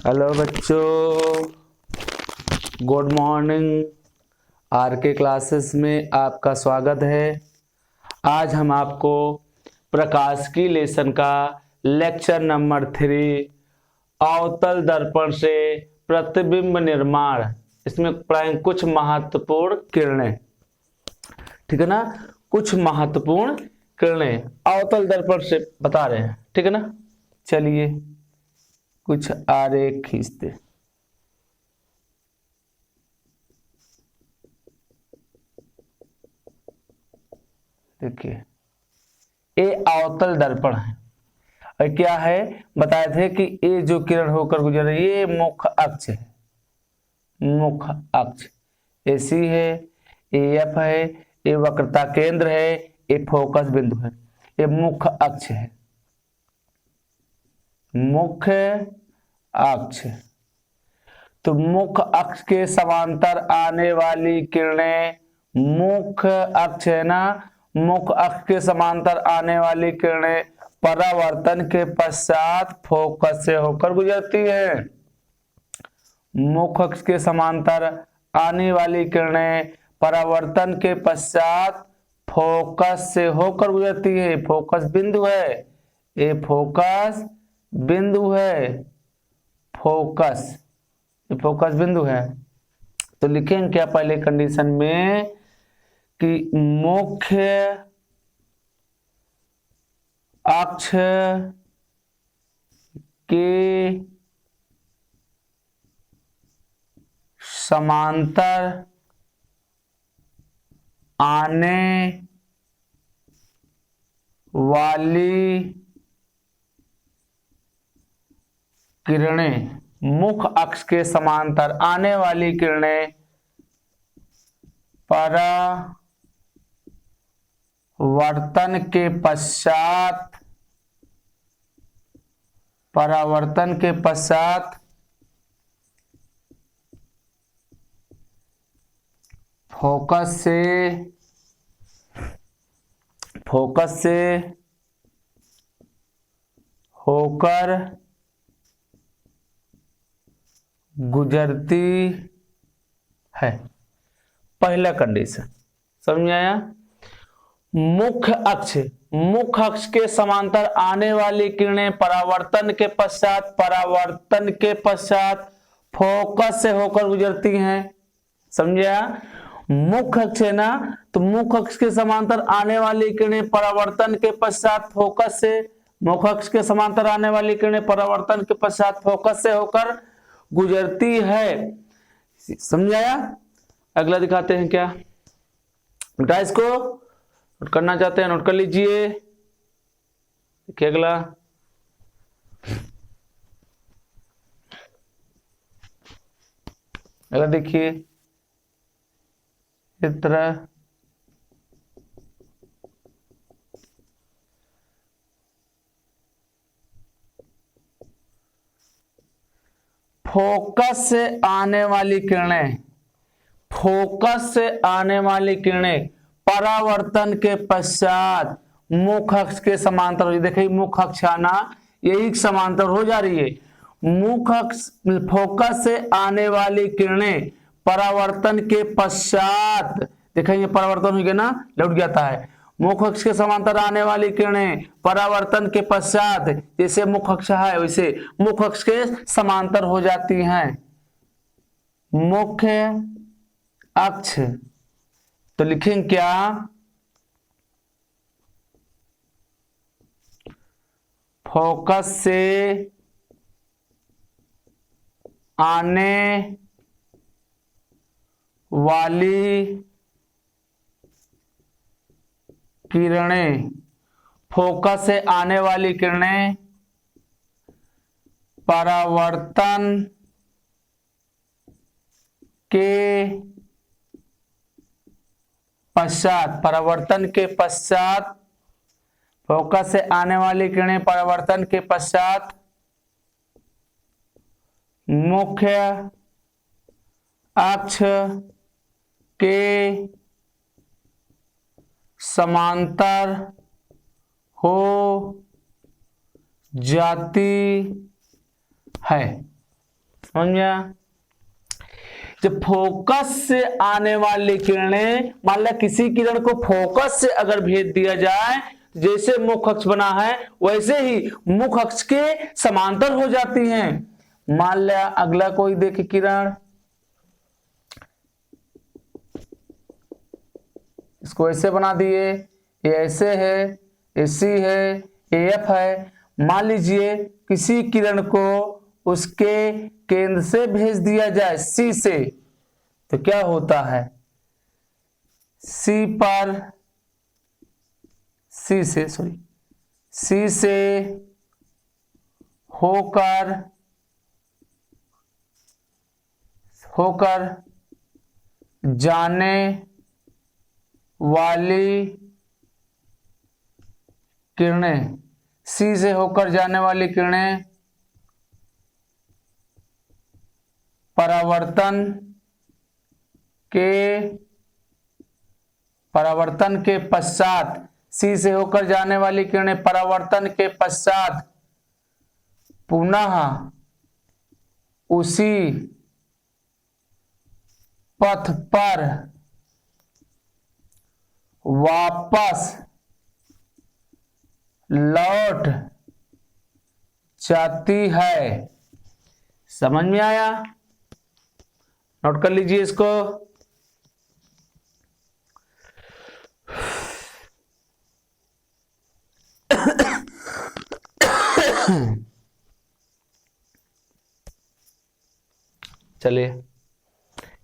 Hello बच्चों, good morning. Are के classes में आपका स्वागत है। आज हम आपको प्रकाश की लेसन का लेक्चर नंबर 3 अवतल दर्पण से प्रतिबिंब निर्माण, इसमें पढ़ाएंगे कुछ महत्वपूर्ण किरणें। ठीक है ना, कुछ महत्वपूर्ण किरणें अवतल दर्पण से बता रहे हैं। ठीक है ना, चलिए कुछ आरेख खींचते। देखिए, ये अवतल दर्पण है और क्या है, बताए थे कि ये जो किरण होकर गुजर रही है ये मुख्य अक्ष है। मुख्य अक्ष AC है, AF है, ये वक्रता केंद्र है, ये फोकस बिंदु है। ये मुख्य अक्ष है, मुख्य अक्ष। तो मुख्य अक्ष के समांतर आने वाली किरणें, मुख्य अक्ष है ना, मुख्य अक्ष के समांतर आने वाली किरणें परावर्तन के पश्चात फोकस से होकर गुजरती है। मुख्य अक्ष के समांतर आने वाली किरणें परावर्तन के पश्चात फोकस से होकर गुजरती है। फोकस बिंदु है, ये फोकस बिंदु है, फोकस बिंदु है। तो लिखेंगे क्या पहले कंडीशन में कि मुख्य अक्ष के समांतर आने वाली किरणें, मुख्य अक्ष के समांतर आने वाली किरणें परावर्तन के पश्चात फोकस से होकर गुजरती है। पहला कंडीशन समझ में आया। मुख्य अक्ष के समांतर आने वाली किरणें परावर्तन के पश्चात फोकस से होकर गुजरती हैं। समझे? मुख्य अक्ष है ना, तो मुख्य अक्ष के समांतर आने वाली किरणें परावर्तन के पश्चात फोकस से, मुख्य अक्ष के समांतर आने वाली किरणें परावर्तन के पश्चात फोकस से होकर गुजरती है। समझाया? अगला दिखाते हैं क्या, बेटा इसको नोट करना चाहते हैं, नोट कर लीजिए। देखिए अगला, देखिए इस तरह फोकस से आने वाली किरणें परावर्तन के पश्चात मुख्य अक्ष के समांतर, देखिए मुख्य अक्ष आना यही समांतर हो जा रही है। मुख्य अक्ष, फोकस से आने वाली किरणें परावर्तन के पश्चात, देखिए परावर्तन हो गया ना, लौट जाता है। मुख्य अक्ष के समांतर आने वाली किरणें परावर्तन के पश्चात, जैसे मुख्य अक्ष है वैसे मुख्य अक्ष के समांतर हो जाती हैं। मुख्य अक्ष, तो लिखेंगे क्या, फोकस से आने वाली किरणें, फोकस से आने वाली किरणें परावर्तन के पश्चात, फोकस से आने वाली किरणें परावर्तन के पश्चात मुख्य अक्ष के समांतर हो जाती है। समझ में आया? जब फोकस से आने वाली किरणें, मान लो किसी किरण को फोकस से अगर भेज दिया जाए, जैसे मुख्य अक्ष बना है वैसे ही मुख्य अक्ष के समांतर हो जाती हैं। मान लिया अगला कोई देखे किरण, इसको ऐसे बना दिए, ये ऐसे है, ये सी है, ये एफ है। मान लीजिए किसी किरण को उसके केंद्र से भेज दिया जाए सी से, तो क्या होता है, सी से होकर जाने वाली किरणें, सी से होकर जाने वाली किरणें परावर्तन के पश्चात, सी से होकर जाने वाली किरणें परावर्तन के पश्चात पुनः उसी पथ पर वापस लौट जाती है। समझ में आया? नोट कर लीजिए इसको। चलिए,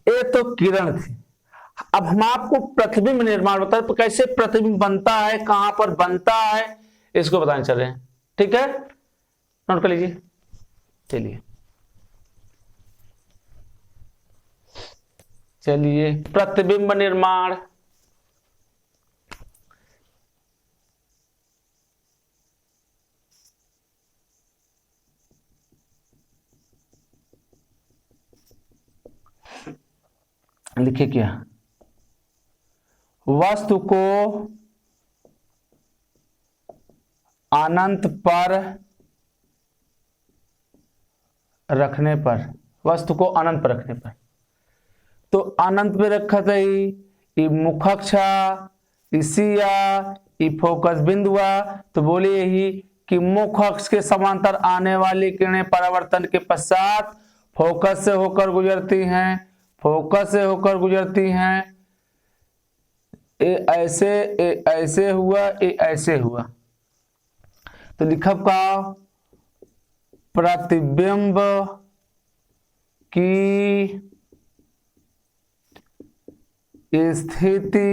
ये तो किरण थी। अब हम आपको प्रतिबिंब निर्माण बता रहे, तो कैसे प्रतिबिंब बनता है, कहां पर बनता है, इसको बताने चल रहे हैं। ठीक है, नोट कर लीजिए। चलिए प्रतिबिंब निर्माण। लिखिए क्या, वस्तु को अनंत पर रखने पर, वस्तु को अनंत पर रखने पर, तो अनंत पे रखा था ये मुख्य अक्ष, इसिया ये फोकस बिंदुआ। तो बोले यही कि मुख्य अक्ष के समांतर आने वाली किरणें परावर्तन के पश्चात फोकस से होकर गुजरती हैं, फोकस से होकर गुजरती हैं। ए ऐसे हुआ, ए ऐसे हुआ। तो लिखा का प्रतिबिंब की स्थिति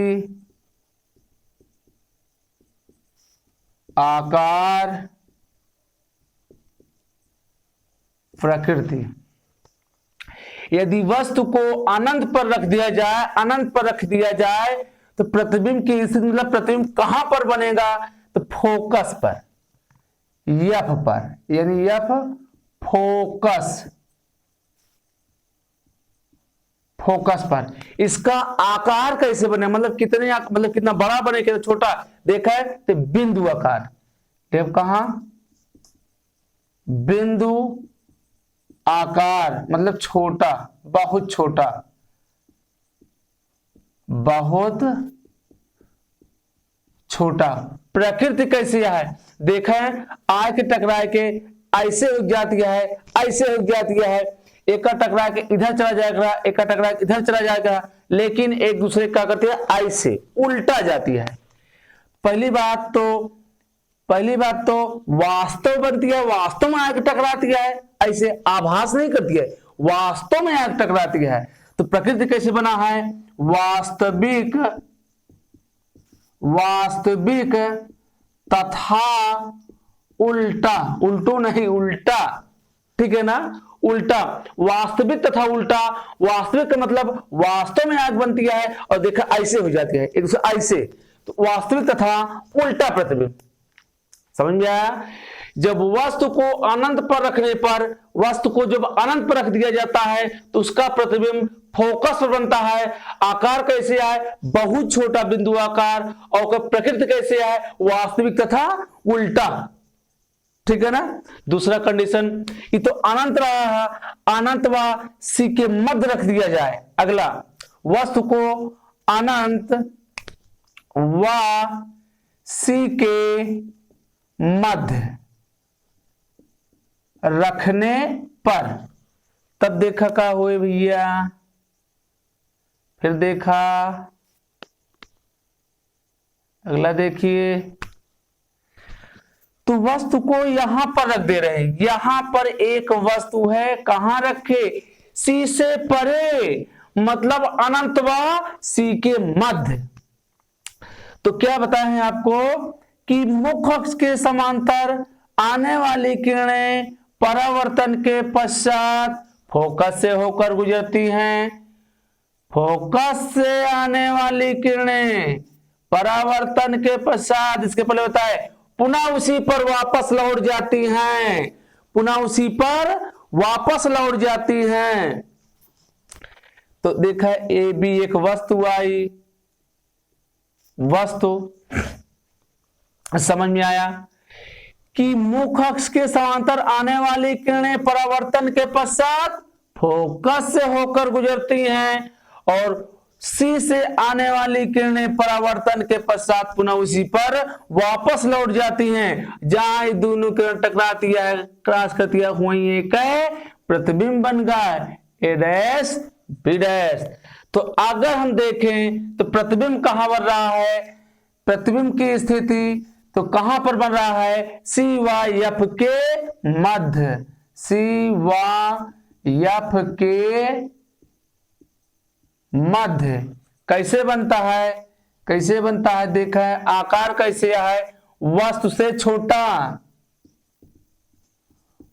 आकार प्रकृति। यदि वस्तु को अनंत पर रख दिया जाए, अनंत पर रख दिया जाए, तो प्रतिबिंब की स्थिति, मतलब प्रतिबिंब कहां पर बनेगा, तो फोकस पर, एफ पर, यानी एफ फोकस पर। इसका आकार कैसे बने, मतलब कितने, मतलब कितना बड़ा बने, कितना छोटा, देखा है तो बिंदु आकार। टेप कहां, बिंदु आकार, मतलब छोटा, बहुत छोटा, बहुत छोटा। प्रकृति कैसी है, देखा है आय के टकराए के ऐसे उग जाती है, ऐसे उग जाती है, एक का टकरा के इधर चला जाएगा, एक का टकरा के इधर चला जाएगा, लेकिन एक दूसरे क्या करती है, ऐसे उल्टा जाती है। पहली बात तो वास्तव बनती है, वास्तव में आग टकराती है, ऐसे आभास नहीं करती है, वास्तव में आग टकराती है। तो प्रकृति कैसे बना है, वास्तविक तथा उल्टा, उल्टो नहीं उल्टा, ठीक है ना, उल्टा, वास्तविक तथा उल्टा। वास्तविक का मतलब वास्तव में आग बनती है, और देखा ऐसे हो जाती है, एक दूसरे ऐसे। तो वास्तविक तथा उल्टा प्रतिबिंब। समझ में आया? जब वस्तु को अनंत पर रखने पर, वस्तु को जब अनंत पर रख दिया जाता है, तो उसका प्रतिबिंब फोकस पर बनता है। आकार कैसे है, बहुत छोटा बिंदु आकार, और प्रकृति कैसे है, वास्तविक तथा उल्टा। ठीक है ना। दूसरा कंडीशन, ये तो अनंत रहा है, अनंत व सी के मध्य रख दिया जाए। अगला, वस्तु को अनंत व सी के मध्य रखने पर, तब देखा क्या हुए भैया, फिर देखा, अगला देखिए, तो वस्तु को यहां पर रख दे रहे हैं। यहां पर एक वस्तु है, कहां रखे, सी से परे, मतलब अनंत व सी के मध्य। तो क्या बताए हैं आपको कि मुख्य अक्ष के समांतर आने वाली किरणें परावर्तन के पश्चात फोकस से होकर गुजरती हैं। फोकस से आने वाली किरणें परावर्तन के पश्चात, इसके पहले बताए, पुनः उसी पर वापस लौट जाती हैं, पुनः उसी पर वापस लौट जाती हैं। तो देखा, ए बी एक वस्तु आई, वस्तु समझ में आया कि मुख्य अक्ष के समांतर आने वाली किरणें परावर्तन के पश्चात फोकस से होकर गुजरती हैं और सी से आने वाली किरणें परावर्तन के पश्चात पुनः उसी पर वापस लौट जाती हैं। जहां ये दोनों किरण टकराती है, क्रॉस करती है, वहीं एक प्रतिबिंब बन गया, ए डैश बी डैश। तो अगर हम देखें तो प्रतिबिंब कहां बन रहा है, प्रतिबिंब की स्थिति तो कहां पर बन रहा है, सी व एफ के मध्य, सी व एफ के मध्य। कैसे बनता है, कैसे बनता है, देखा है, आकार कैसे है, वस्तु से छोटा,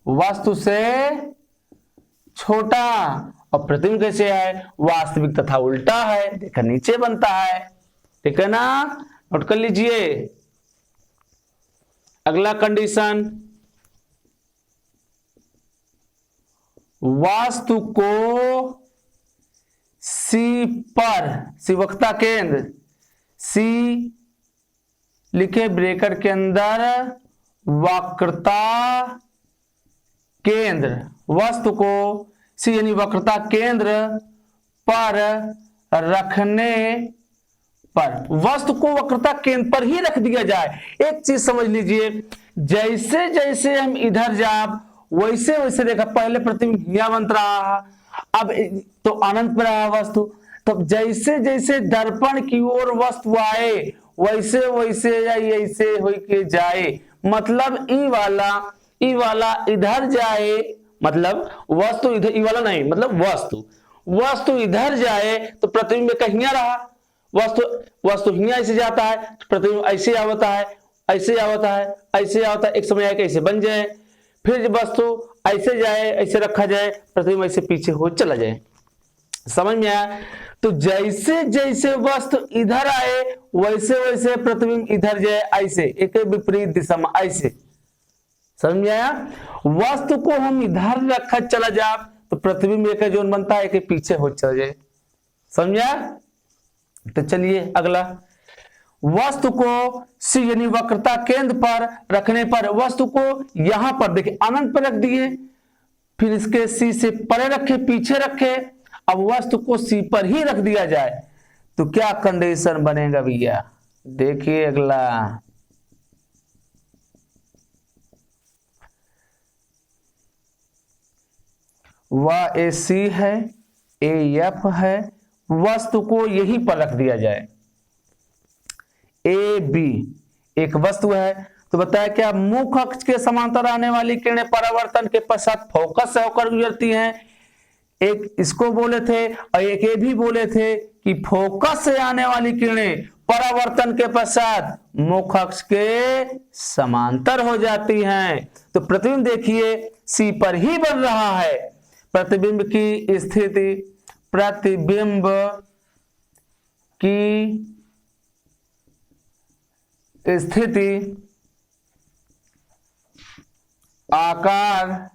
वस्तु से छोटा, और प्रतिबिंब कैसे है, वास्तविक तथा उल्टा है, देखा नीचे बनता है, ठीक है ना, नोट कर लीजिए। अगला कंडीशन, वस्तु को सी पर, सी वक्रता केंद्र, सी लिखे ब्रैकेट के अंदर वक्रता केंद्र, वस्तु को सी यानी वक्रता केंद्र पर रखने पर, वस्तु को वक्रता केंद्र पर ही रख दिया जाए। एक चीज समझ लीजिए, जैसे जैसे हम इधर जाए वैसे वैसे देखा, पहले प्रतिबिंब यहां बन रहा है, अब तो अनंत में रहा वस्तु, तो जैसे जैसे दर्पण की ओर वस्तु आए वैसे वैसे या ऐसे हो के जाए, मतलब ई वाला इधर जाए, मतलब वस्तु इधर, ई वाला नहीं, मतलब वस्तु इधर जाए तो प्रतिबिंब कहीं रहा, वस्तु हिया ऐसे जाता है, प्रतिबिंब ऐसे आवता है, ऐसे आवता है, ऐसे आवता है, एक समय आए कैसे बन जाए, फिर जब वस्तु ऐसे जाए, ऐसे रखा जाए, प्रतिबिंब ऐसे पीछे हो चला जाए। समझ में आया। तो जैसे जैसे वस्तु इधर आए वैसे वैसे प्रतिबिंब इधर जाए, ऐसे एक विपरीत दिशा में, ऐसे। समझ में आया। वस्तु को हम इधर रखा चला जाए तो प्रतिबिंब एक जोन बनता है, एक पीछे हो चला जाए। समझा। तो चलिए अगला, वस्तु को सी यानी वक्रता केंद्र पर रखने पर, वस्तु को यहां पर देखिए अनंत पर रख दिए, फिर इसके सी से परे रखे, पीछे रखे, अब वस्तु को सी पर ही रख दिया जाए तो क्या कंडीशन बनेगा भैया, देखिए अगला। वह ए सी है, ए एफ है, वस्तु को यहीं पर रख दिया जाए। ए बी एक वस्तु है, तो बताया क्या मुख्य अक्ष के समांतर आने वाली किरणें परावर्तन के पश्चात फोकस से होकर गुजरती हैं। एक इसको बोले थे और एक ये भी बोले थे कि फोकस से आने वाली किरणें परावर्तन के पश्चात मुख्य अक्ष के समांतर हो जाती हैं। तो प्रतिबिंब देखिए सी पर ही बन रहा है। प्रतिबिंब की स्थिति, प्रतिबिंब की स्थिति, आकार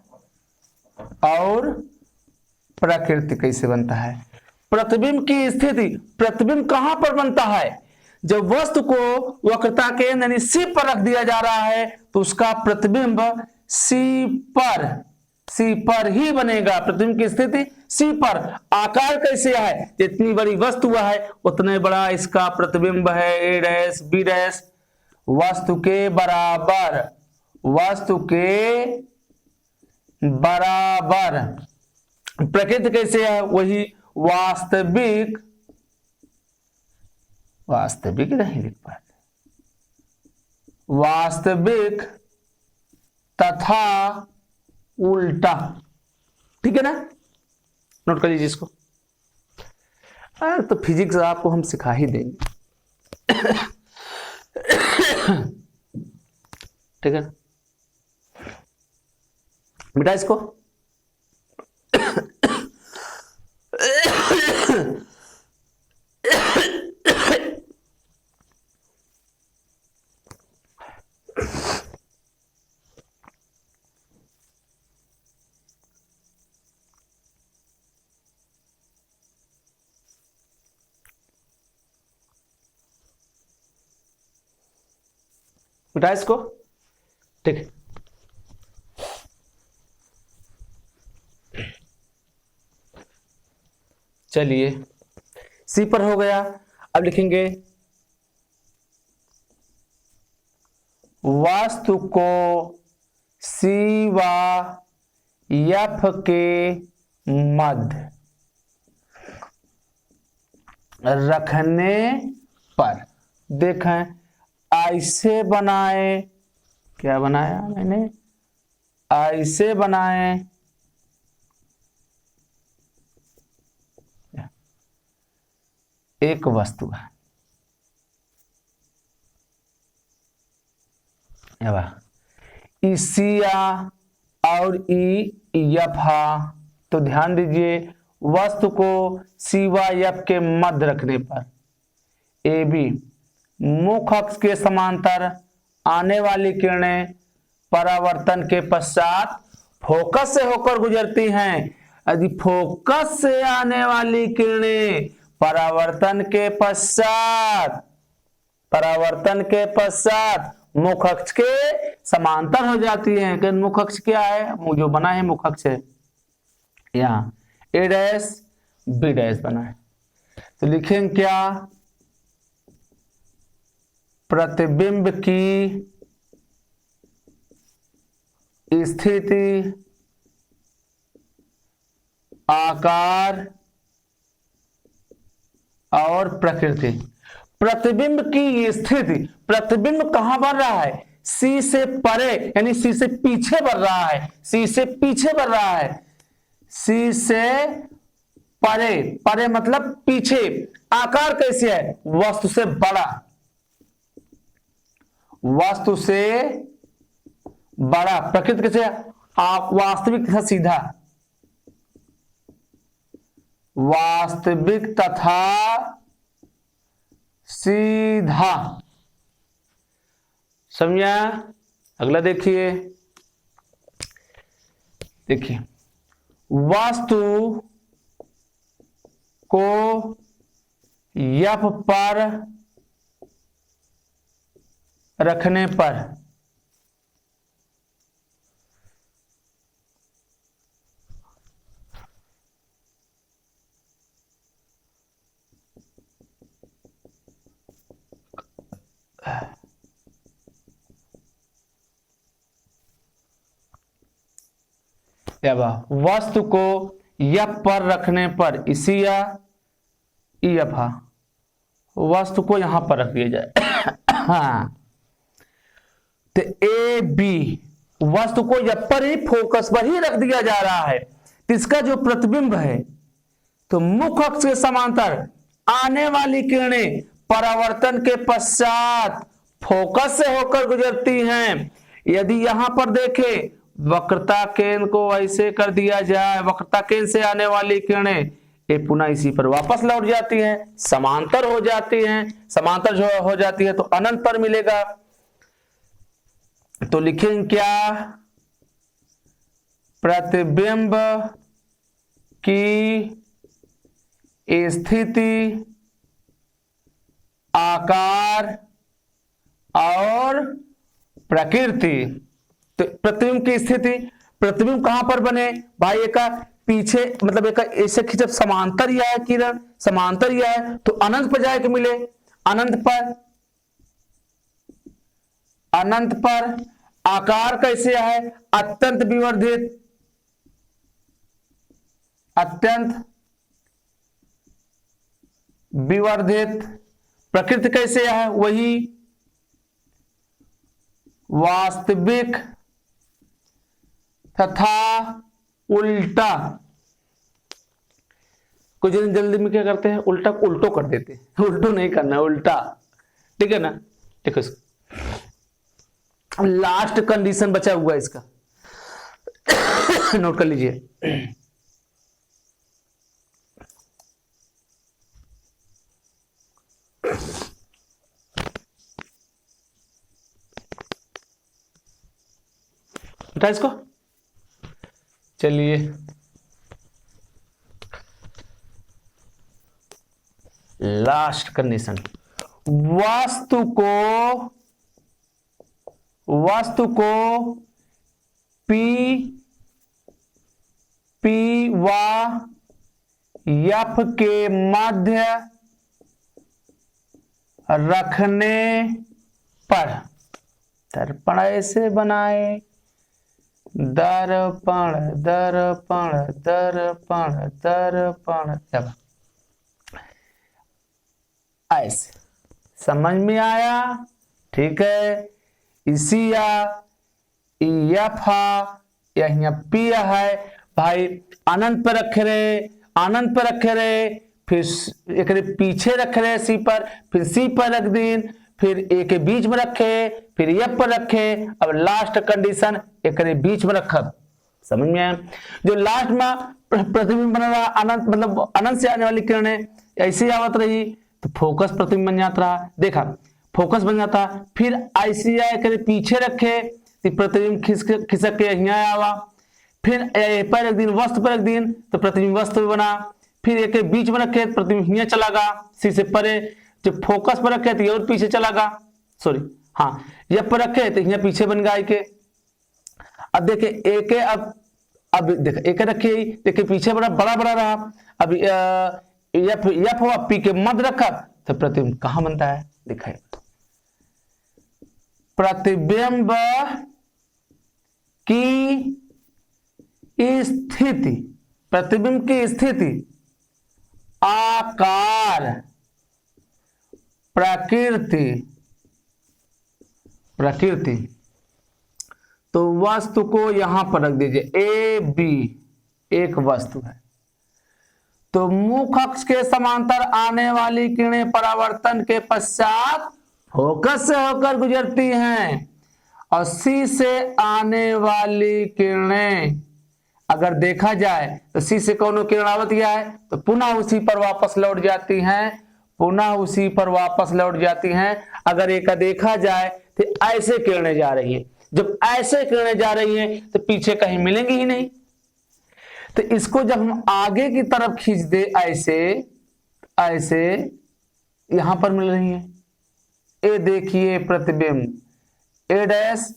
और प्रकृति कैसे बनता है। प्रतिबिंब की स्थिति, प्रतिबिंब कहां पर बनता है, जब वस्तु को वक्रता केंद्र यानी सी पर रख दिया जा रहा है तो उसका प्रतिबिंब सी पर ही बनेगा। प्रतिबिंब की स्थिति सी पर। आकार कैसे है, जितनी बड़ी वस्तु है उतने बड़ा इसका प्रतिबिंब है। ए डैश बी डैश वस्तु के बराबर, वस्तु के बराबर। प्रकृति कैसे है, वही वास्तविक, वास्तविक नहीं लिख पाते, वास्तविक तथा उल्टा। ठीक है ना, नोट कर लीजिए इसको। अरे तो फिजिक्स आपको हम सिखा ही देंगे। ठीक है ना बेटा, इसको बेटा इसको, ठीक है। चलिए सी पर हो गया। अब लिखेंगे वस्तु को सी व एफ के मध्य रखने पर, देखें ऐसे बनाए, क्या बनाया मैंने, ऐसे बनाए एक वस्तु है, इसिया और एफा। तो ध्यान दीजिए वस्तु को सी व एफ के मध्य रखने पर ए बी मुख्य अक्ष के समांतर आने वाली किरणें परावर्तन के पश्चात फोकस से होकर गुजरती हैं। यदि फोकस से आने वाली किरणें परावर्तन के पश्चात मुख्य अक्ष के समांतर हो जाती हैं। कि मुख्य अक्ष क्या है, जो बना है मुख्य अक्ष है यहाँ ए डैश बी डैश बना है। तो लिखेंगे क्या, प्रतिबिंब की स्थिति, आकार और प्रकृति। प्रतिबिंब की स्थिति, प्रतिबिंब कहां बन रहा है, सी से परे यानी सी से पीछे बढ़ रहा है, सी से पीछे बढ़ रहा है, सी से परे, परे मतलब पीछे। आकार कैसे है, वस्तु से बड़ा, वस्तु से बड़ा। प्रकृति कैसे, वास्तविक तथा सीधा, वास्तविक तथा सीधा। समझा। अगला देखिए, देखिए वस्तु को एफ पर रखने पर वस्तु को एफ पर रखने पर इसिया एफा, वस्तु को यहां पर रख दिया जाए। हाँ, तो ए बी वस्तु को एफ पर ही, फोकस पर ही रख दिया जा रहा है। इसका जो प्रतिबिंब है तो मुख्य अक्ष के समांतर आने वाली किरणें परावर्तन के पश्चात फोकस से होकर गुजरती हैं। यदि यहां पर देखें वक्रता केंद्र को ऐसे कर दिया जाए, वक्रता केंद्र से आने वाली किरणें ये पुनः इसी पर वापस लौट जाती हैं, समांतर हो जाती हैं। समांतर जो हो जाती है तो अनंत पर मिलेगा। तो लिखेंगे क्या, प्रतिबिंब की स्थिति आकार और प्रकृति। तो प्रतिबिंब की स्थिति, प्रतिबिंब कहां पर बने भाई, एक पीछे मतलब एक ऐसे जब समांतर ही है किरण, समांतर ही है तो अनंत पर जाके मिले, अनंत पर, अनंत पर। आकार कैसे है, अत्यंत विवर्धित, अत्यंत विवर्धित। प्रकृति कैसे है, वही वास्तविक तथा उल्टा। कुछ जल्दी में क्या करते हैं, उल्टा उल्टो कर देते हैं, उल्टो नहीं करना, उल्टा, ठीक है ना। देखो लास्ट कंडीशन बचा हुआ है इसका, नोट कर लीजिए। उठा इसको, चलिए लास्ट कंडीशन, वस्तु को पी व एफ के मध्य रखने पर, दर्पण ऐसे बनाए, दर्पण दर्पण दर्पण दर्पण, जब ऐसे समझ में आया, ठीक है। इसी या एफ या यहाँ पी है भाई, अनंत पर रखे रहे, अनंत पर रखे रहे, फिर एक पीछे रख रहे सी पर, फिर सी पर रख दीन, फिर ए के बीच में रखे, फिर एफ पर रखे, अब लास्ट कंडीशन एक बीच में रखा। समझ में आया, जो लास्ट में प्रतिबिंब बना रहा अनंत, मतलब अनंत से आने वाली किरणें ऐसे आवत रही तो फोकस प्रतिबिंब बन जाता रहा, देखा फोकस बन जाता। फिर आईसीआई करे पीछे रखे तो प्रतिबिंब खिसक के यहाँ आवा, फिर पर एक दिन वस्तु पर एक दिन तो प्रतिबिंब वस्तु बना, फिर एक बीच में रखे प्रतिबिंब यहाँ चला गा, सी से परे, जब फोकस पर रखे तो ये और पीछे चला गा, सॉरी हाँ, ये पर रखे तो यहाँ पीछे बन गया के। अब देखे एक, अब देखे एक रखिए, देखिए पीछे बड़ा बड़ा बड़ा रहा, अब एफ हुआ पी के मध्य रखा तो प्रतिबिंब कहां बनता है, दिखाए प्रतिबिंब की स्थिति, प्रतिबिंब की स्थिति आकार प्रकृति, प्रकृति। तो वस्तु को यहां पर रख दीजिए, ए बी एक वस्तु है, तो मुख अक्ष के समांतर आने वाली किरणें परावर्तन के पश्चात फोकस से होकर गुजरती हैं, और सी से आने वाली किरणें अगर देखा जाए तो सी से कौन किरण आवत गया है तो पुनः उसी पर वापस लौट जाती हैं, पुनः उसी पर वापस लौट जाती हैं। अगर एक देखा जाए तो ऐसे किरणें जा रही है, जब ऐसे किरणें जा रही हैं तो पीछे कहीं मिलेंगी ही नहीं। तो इसको जब हम आगे की तरफ खींच दे ऐसे ऐसे, यहां पर मिल रही है, ए देखिए प्रतिबिंब ए डैश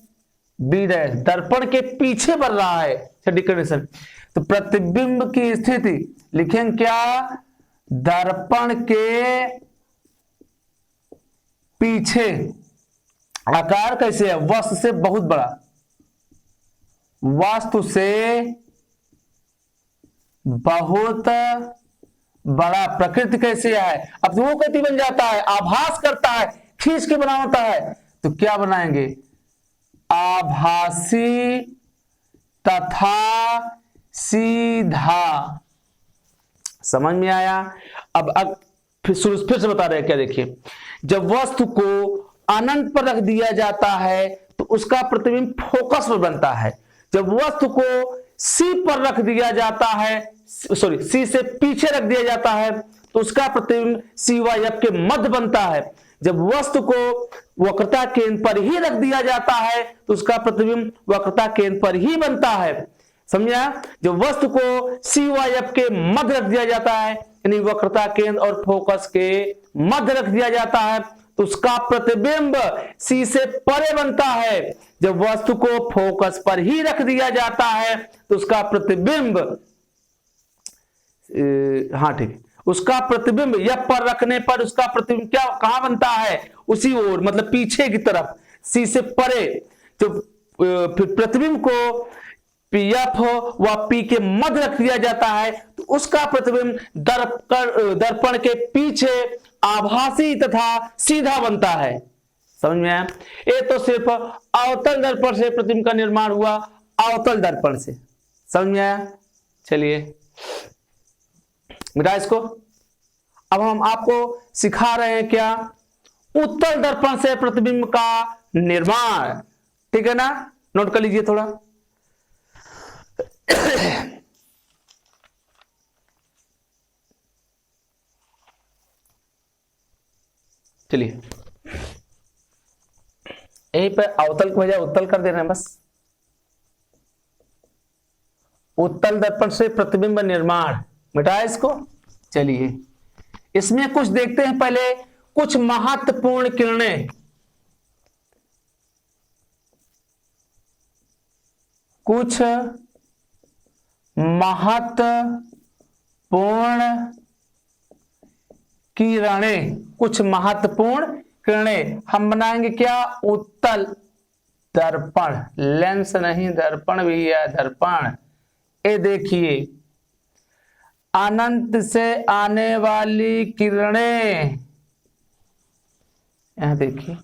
बी डैश दर्पण के पीछे बढ़ रहा है, छठी कंडीशन। तो प्रतिबिंब की स्थिति लिखेंगे क्या, दर्पण के पीछे, आकार कैसे है, वस्तु से बहुत बड़ा, वस्तु से बहुत बड़ा। प्रकृति कैसे है, अब वो कैसे बन जाता है, आभास करता है, खींच के बनाता है, तो क्या बनाएंगे, आभासी तथा सीधा। समझ में आया। अब फिर से बता रहे हैं क्या, देखिए जब वस्तु को अनंत पर रख दिया जाता है तो उसका प्रतिबिंब फोकस पर बनता है, जब वस्तु को सी पर रख दिया जाता है, सॉरी सी से पीछे रख दिया जाता है तो उसका प्रतिबिंब सी व एफ के मध्य बनता है, जब वस्तु को वक्रता केंद्र पर ही रख दिया जाता है तो उसका प्रतिबिंब वक्रता केंद्र पर ही बनता है। समझा, जब वस्तु को सी व एफ के मध्य रख दिया जाता है यानी वक्रता केंद्र और फोकस के मध्य रख दिया जाता है तो उसका प्रतिबिंब सी से परे बनता है। जब वस्तु को फोकस पर ही रख दिया जाता है तो उसका प्रतिबिंब हाँ ठीक है, उसका प्रतिबिंब यह पर रखने पर उसका प्रतिबिंब क्या कहां बनता है, उसी ओर, मतलब पीछे की तरफ, सी से परे। तो फिर प्रतिबिंब को एफ व पी के मध्य रख दिया जाता है तो उसका प्रतिबिंब दर्पण के पीछे आभासी तथा सीधा बनता है। समझ में आया? ये तो सिर्फ अवतल दर्पण से प्रतिबिंब का निर्माण हुआ, अवतल दर्पण से। समझ में आया? चलिए मिटा इसको। अब हम आपको सिखा रहे हैं क्या, उत्तल दर्पण से प्रतिबिंब का निर्माण। ठीक है ना, नोट कर लीजिए थोड़ा। चलिए यहीं पे अवतल को बजाय उत्तल कर दे रहे हैं बस। उत्तल दर्पण से प्रतिबिंब निर्माण, मिटाया इसको। चलिए इसमें कुछ देखते हैं, पहले कुछ महत्वपूर्ण किरणें। कुछ महत्वपूर्ण किरणें, कुछ महत्वपूर्ण किरणें हम बनाएंगे क्या, उत्तल दर्पण। लेंस नहीं, दर्पण भी है, दर्पण। ये देखिए, अनंत से आने वाली किरणें, यहां देखिए,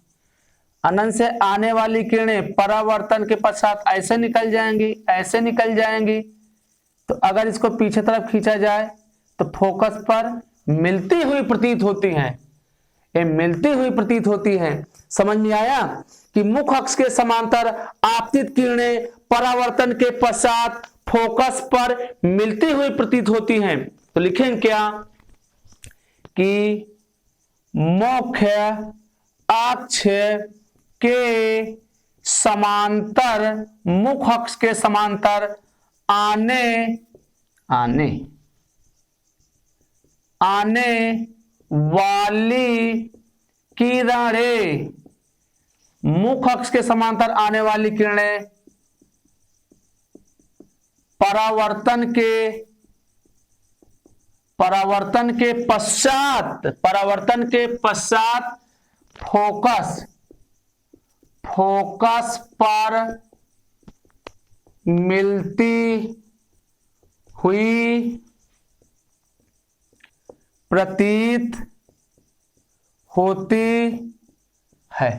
अनंत से आने वाली किरणें परावर्तन के पश्चात ऐसे निकल जाएंगी, ऐसे निकल जाएंगी। तो अगर इसको पीछे तरफ खींचा जाए तो फोकस पर मिलती हुई प्रतीत होती हैं, ये मिलती हुई प्रतीत होती हैं। समझ में आया कि मुख्य अक्ष के समांतर आपतित किरणें परावर्तन के पश्चात फोकस पर मिलती हुई प्रतीत होती हैं। तो लिखेंगे क्या कि मुख्य अक्ष के समांतर, मुख्य अक्ष के समांतर आने वाली किरणें, मुख्य अक्ष के समांतर आने वाली किरणें परावर्तन के पश्चात फोकस पर मिलती हुई प्रतीत होती है।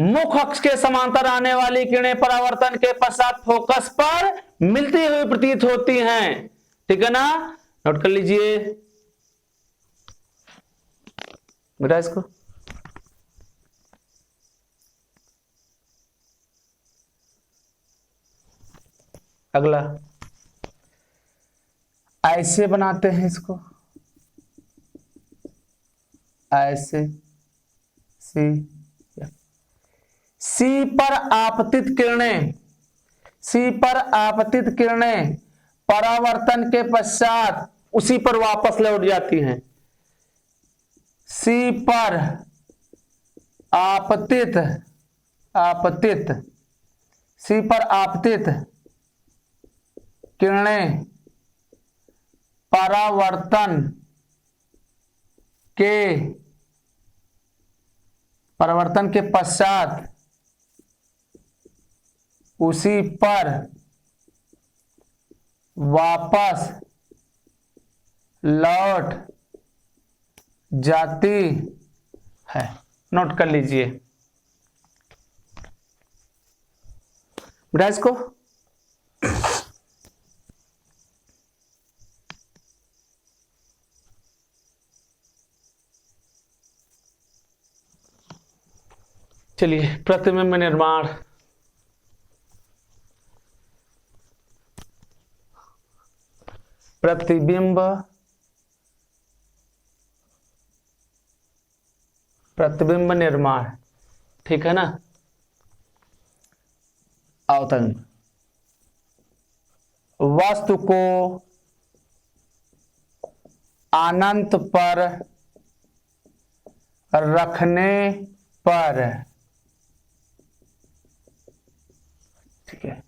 मुख्य अक्ष के समांतर आने वाली किरणें परावर्तन के पश्चात फोकस पर मिलती हुई प्रतीत होती हैं। ठीक है ना, नोट कर लीजिए बेटा इसको। अगला ऐसे बनाते हैं इसको, ऐसे सी पर आपतित किरणें परावर्तन के पश्चात उसी पर वापस लौट जाती हैं। सी पर आपतित किरणें परावर्तन के पश्चात उसी पर वापस लौट जाती है। नोट कर लीजिए बेटा इसको। चलिए प्रतिबिंब निर्माण। प्रतिबिंब निर्माण, ठीक है ना। अवतल, वस्तु को अनंत पर रखने पर, ठीक है,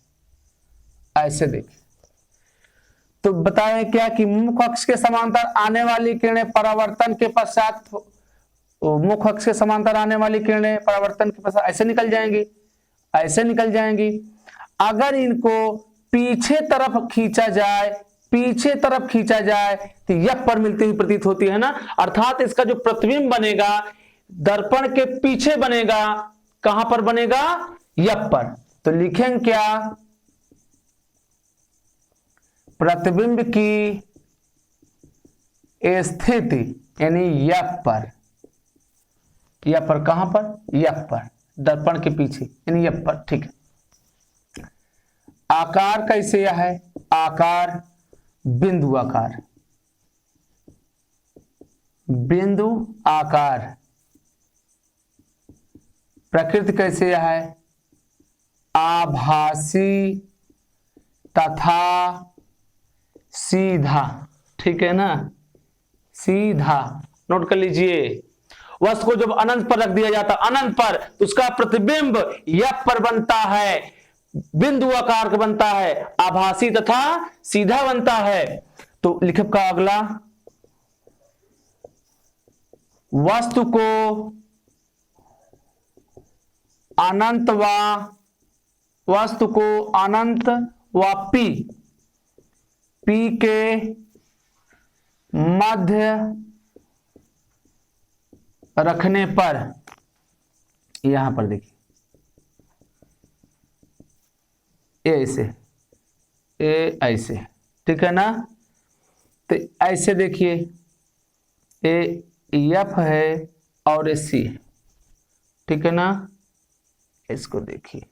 ऐसे देखिए। तो बताएं क्या कि मुख्य अक्ष के समांतर आने वाली किरणें परावर्तन के पश्चात, मुख्य अक्ष के समांतर आने वाली किरणें परावर्तन के पश्चात ऐसे निकल जाएंगी, ऐसे निकल जाएंगी। अगर इनको पीछे तरफ खींचा जाए, पीछे तरफ खींचा जाए तो यफ पर मिलती हुई प्रतीत होती है ना, अर्थात इसका जो प्रतिबिंब बनेगा दर्पण के पीछे बनेगा, कहां पर बनेगा, यफ पर। तो लिखेंगे क्या, प्रतिबिंब की स्थिति यानी यफ पर, यफ पर, कहां पर, यफ पर, दर्पण के पीछे यानी यफ पर, ठीक है। आकार कैसे है, आकार बिंदु आकार, बिंदु आकार। प्रकृति कैसे है, आभासी तथा सीधा, ठीक है ना, सीधा। नोट कर लीजिए, वस्तु को जब अनंत पर रख दिया जाता है, अनंत पर, तो उसका प्रतिबिंब यफ पर बनता है, बिंदु आकार का बनता है, आभासी तथा सीधा बनता है। तो लिखब का अगला, वस्तु को अनंत व, वस्तु को अनंत व पी के मध्य रखने पर, यहां पर देखिए ऐसे, ऐसे, ठीक है ना। तो ऐसे देखिए, ए एफ है और ए सी, ठीक है ना, इसको देखिए,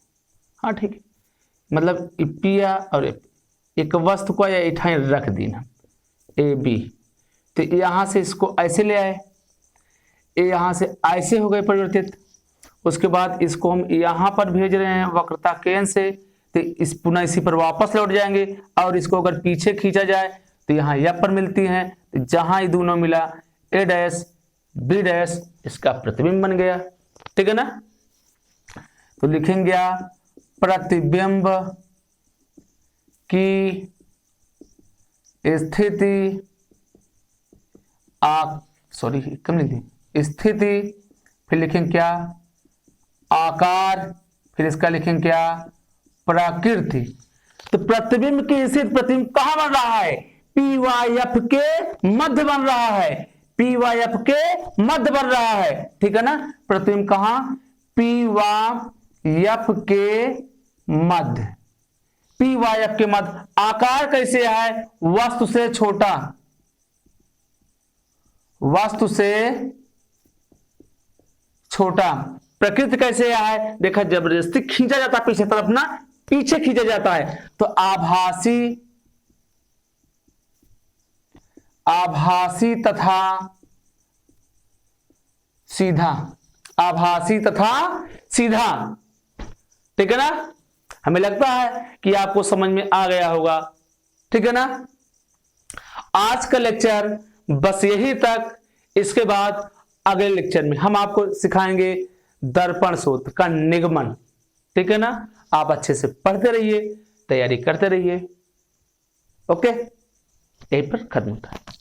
हाँ ठीक है, मतलब पिया और एक वस्तु को या इठाई रख दी ना, ए बी, तो यहां से इसको ऐसे ले आए, ए यहां से ऐसे हो गए परिवर्तित, उसके बाद इसको हम यहां पर भेज रहे हैं वक्रता केंद्र से, तो इस पुनः इसी पर वापस लौट जाएंगे, और इसको अगर पीछे खींचा जाए तो यहाँ यह पर मिलती है, तो जहां ये दोनों मिला ए डैश बी डैश, इसका प्रतिबिंब बन गया, ठीक है ना। तो लिखेंगे प्रतिबिंब की स्थिति सॉरी कम लिख दी, स्थिति, फिर लिखेंगे क्या, आकार, फिर इसका लिखेंगे क्या, प्रकृति। तो प्रतिबिंब की स्थिति, प्रतिबिंब कहां बन रहा है, पी वाई एफ के मध्य बन रहा है, पी वाई एफ के मध्य बन रहा है, ठीक है ना। प्रतिबिंब कहां, पी वाई एफ के मध्य, पी वाई एफ के मध्य। आकार कैसे है, वस्तु से छोटा, वस्तु से छोटा। प्रकृति कैसे है, देखा जबरदस्ती खींचा जाता है पीछे तरफ ना, पीछे खींचा जाता है, तो आभासी, आभासी तथा सीधा, आभासी तथा सीधा, ठीक है ना। हमें लगता है कि आपको समझ में आ गया होगा, ठीक है ना। आज का लेक्चर बस यही तक, इसके बाद अगले लेक्चर में हम आपको सिखाएंगे दर्पण सूत्र का निगमन, ठीक है ना। आप अच्छे से पढ़ते रहिए, तैयारी करते रहिए, ओके, यहीं पर खत्म होता है।